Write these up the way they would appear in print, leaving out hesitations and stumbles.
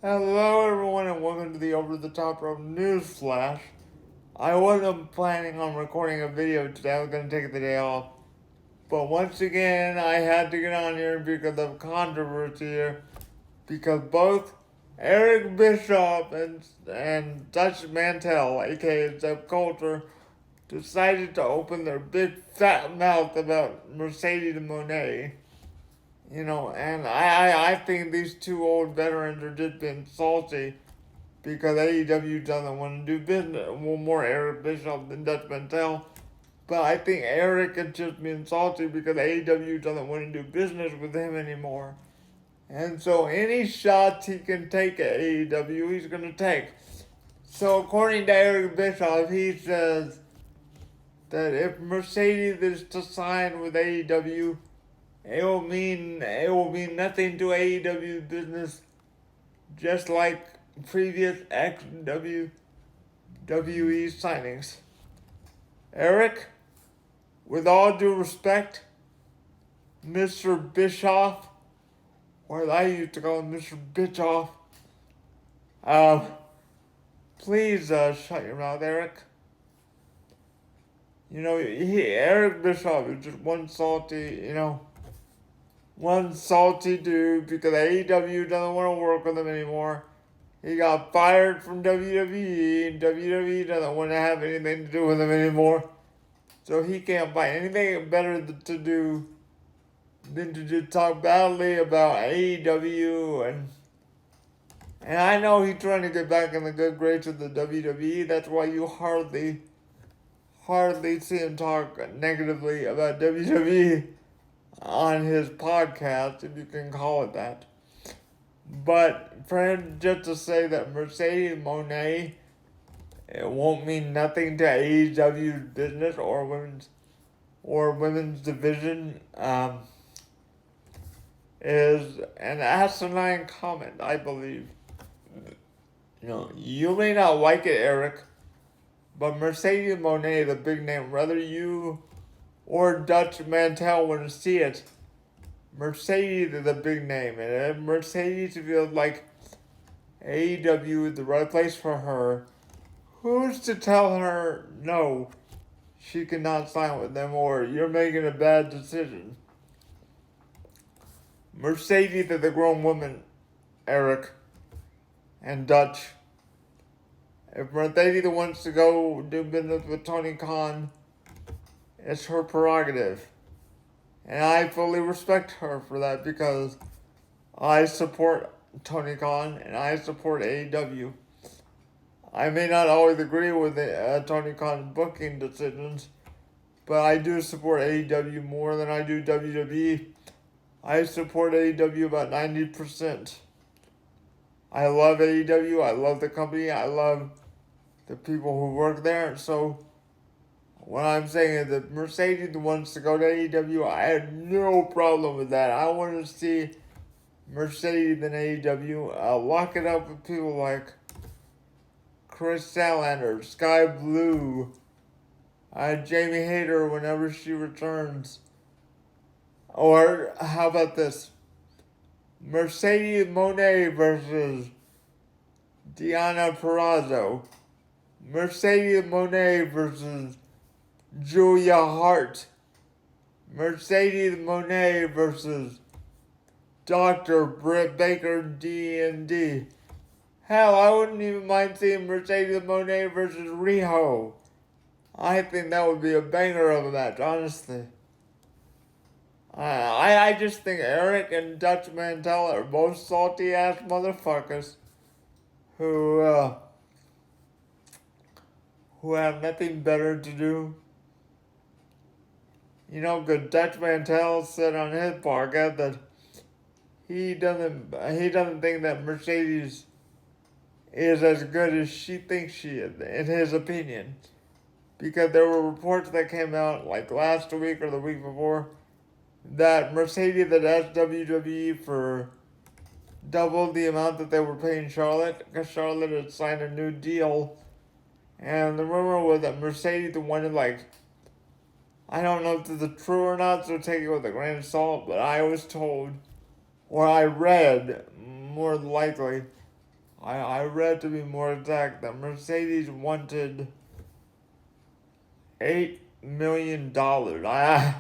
Hello everyone and welcome to the over-the-top Rope Newsflash. I wasn't planning on recording a video today, I was going to take the day off. But once again, I had to get on here because of controversy here. Because both Eric Bischoff and Dutch Mantel, aka Zeb Coulter, decided to open their big fat mouth about Mercedes Mone. And I think these two old veterans are just being salty because AEW doesn't want to do business. Well, more Eric Bischoff than Dutch Mantel. But I think Eric is just being salty because AEW doesn't want to do business with him anymore. And so any shots he can take at AEW, he's going to take. So according to Eric Bischoff, he says that if Mercedes is to sign with AEW, it will mean nothing to AEW's business, just like previous ex-WWE signings. Eric, with all due respect, Mr. Bischoff, or as I used to call him Mr. Bitchoff, please shut your mouth, Eric. Eric Bischoff is just one salty dude because AEW doesn't want to work with him anymore. He got fired from WWE, and WWE doesn't want to have anything to do with him anymore. So he can't find anything better to do than to just talk badly about AEW. And I know he's trying to get back in the good graces of the WWE. That's why you hardly see him talk negatively about WWE on his podcast, if you can call it that. But for him just to say that Mercedes Mone, it won't mean nothing to AEW's business or women's division, is an asinine comment, I believe. You may not like it, Eric, but Mercedes Mone is a big name. Whether you or Dutch Mantel want to see it, Mercedes is a big name, and if Mercedes feels like AEW is the right place for her, who's to tell her no, she cannot sign with them, or you're making a bad decision? Mercedes is a grown woman, Eric and Dutch. If Mercedes wants to go do business with Tony Khan, it's her prerogative. And I fully respect her for that because I support Tony Khan and I support AEW. I may not always agree with Tony Khan's booking decisions, but I do support AEW more than I do WWE. I support AEW about 90%. I love AEW, I love the company, I love the people who work there. So what I'm saying is that Mercedes wants to go to AEW, I have no problem with that. I want to see Mercedes and AEW lock it up with people like Chris Salander, Sky Blue, Jamie Hayter whenever she returns. Or how about this? Mercedes Mone versus Deonna Purrazzo. Mercedes Mone versus Julia Hart. Mercedes Mone versus Dr. Britt Baker D&D. Hell, I wouldn't even mind seeing Mercedes Mone versus Riho. I think that would be a banger of a match, honestly. I just think Eric and Dutch Mantel are both salty ass motherfuckers who have nothing better to do. Good Dutch Mantel said on his podcast that he doesn't think that Mercedes is as good as she thinks she is, in his opinion. Because there were reports that came out like last week or the week before that Mercedes had asked WWE for double the amount that they were paying Charlotte because Charlotte had signed a new deal. And the rumor was that Mercedes wanted I don't know if this is true or not, so take it with a grain of salt, but I was told, or I read, more than likely, I read, to be more exact, that Mercedes wanted $8 million. I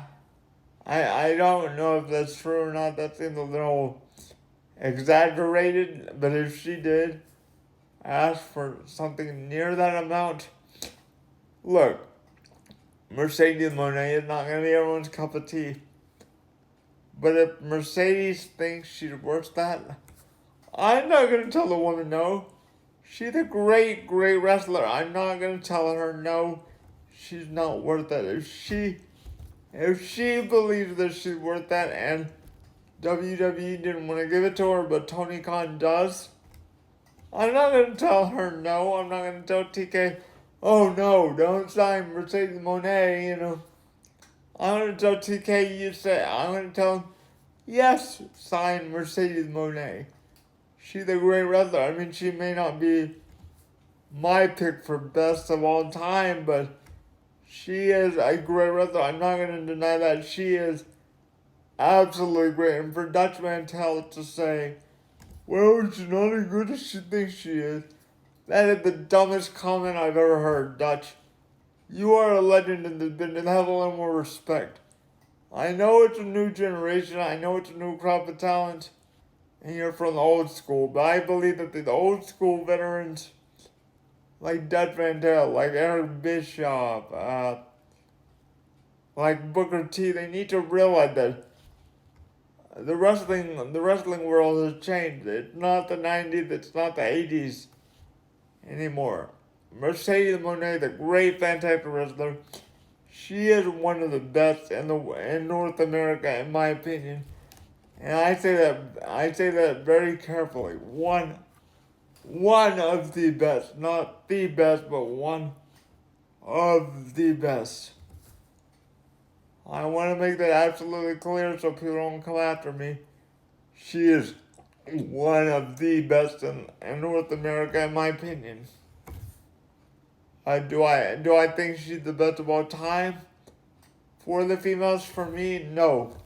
don't know if that's true or not. That seems a little exaggerated, but if she did ask for something near that amount, look, Mercedes Mone is not going to be everyone's cup of tea. But if Mercedes thinks she's worth that, I'm not going to tell the woman no. She's a great, great wrestler. I'm not going to tell her no. She's not worth that. If she believes that she's worth that and WWE didn't want to give it to her, but Tony Khan does, I'm not going to tell her no. I'm not going to tell TK, oh no, don't sign Mercedes Mone, you know. I'm going to tell TK, I'm going to tell him, yes, sign Mercedes Mone. She's a great wrestler. I mean, she may not be my pick for best of all time, but she is a great wrestler. I'm not going to deny that. She is absolutely great. And for Dutch Mantel to say, well, she's not as good as she thinks she is, that is the dumbest comment I've ever heard, Dutch. You are a legend in the business. Have a little more respect. I know it's a new generation. I know it's a new crop of talent. And you're from the old school. But I believe that the old school veterans, like Dutch Mantel, like Eric Bischoff, like Booker T, they need to realize that the wrestling world has changed. It's not the 90s, it's not the 80s anymore. Mercedes Mone, the great, fantastic wrestler, she is one of the best in North America, in my opinion. And I say that very carefully. One of the best, not the best, but one of the best. I want to make that absolutely clear so people don't come after me. She is one of the best in North America, in my opinion. Do I think she's the best of all time? For the females, for me, no.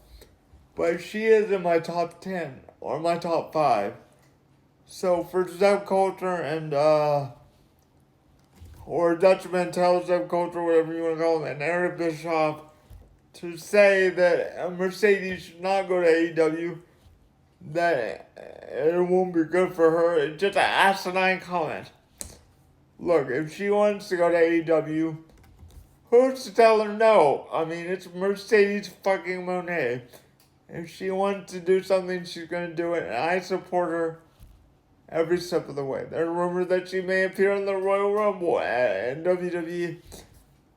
But she is in my top 10 or my top 5. So for Zeb Coulter and or Dutch Mantel, Zeb Coulter, whatever you want to call him, and Eric Bischoff, to say that Mercedes should not go to AEW, that it won't be good for her, it's just an asinine comment. Look, if she wants to go to AEW, who's to tell her no? I mean, it's Mercedes fucking Mone. If she wants to do something, she's going to do it, and I support her every step of the way. There's rumors that she may appear in the Royal Rumble in WWE.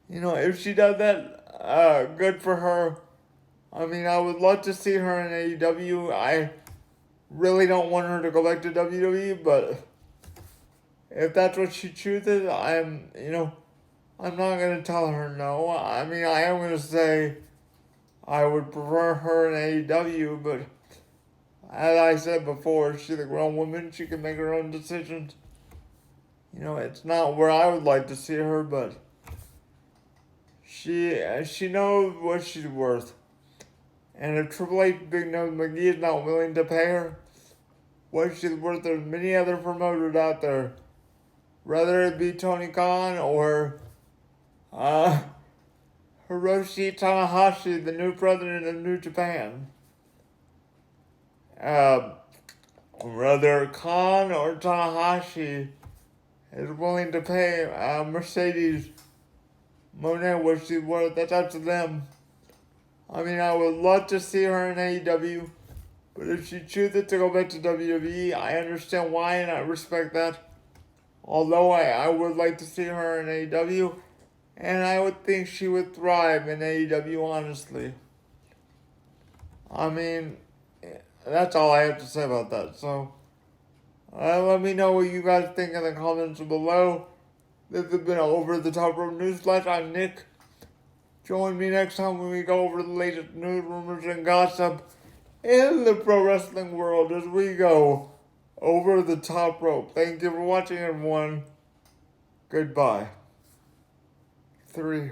You know, if she does that, good for her. I mean, I would love to see her in AEW. I really don't want her to go back to WWE, but if that's what she chooses, I'm not going to tell her no. I mean, I am going to say I would prefer her in AEW, but as I said before, she's a grown woman. She can make her own decisions. You know, it's not where I would like to see her, but she knows what she's worth. And if Triple H Big Nose McGee is not willing to pay her what she's worth, there's many other promoters out there. Whether it be Tony Khan or Hiroshi Tanahashi, the new president of New Japan. Whether Khan or Tanahashi is willing to pay Mercedes Mone what she's worth, that's up to them. I mean, I would love to see her in AEW, but if she chooses to go back to WWE, I understand why and I respect that. Although I would like to see her in AEW, and I would think she would thrive in AEW, honestly. I mean, that's all I have to say about that. So, let me know what you guys think in the comments below. This has been Over the Top Rope Newsflash. I'm Nick. Join me next time when we go over the latest news, rumors, and gossip in the pro wrestling world as we go over the top rope. Thank you for watching, everyone. Goodbye. 3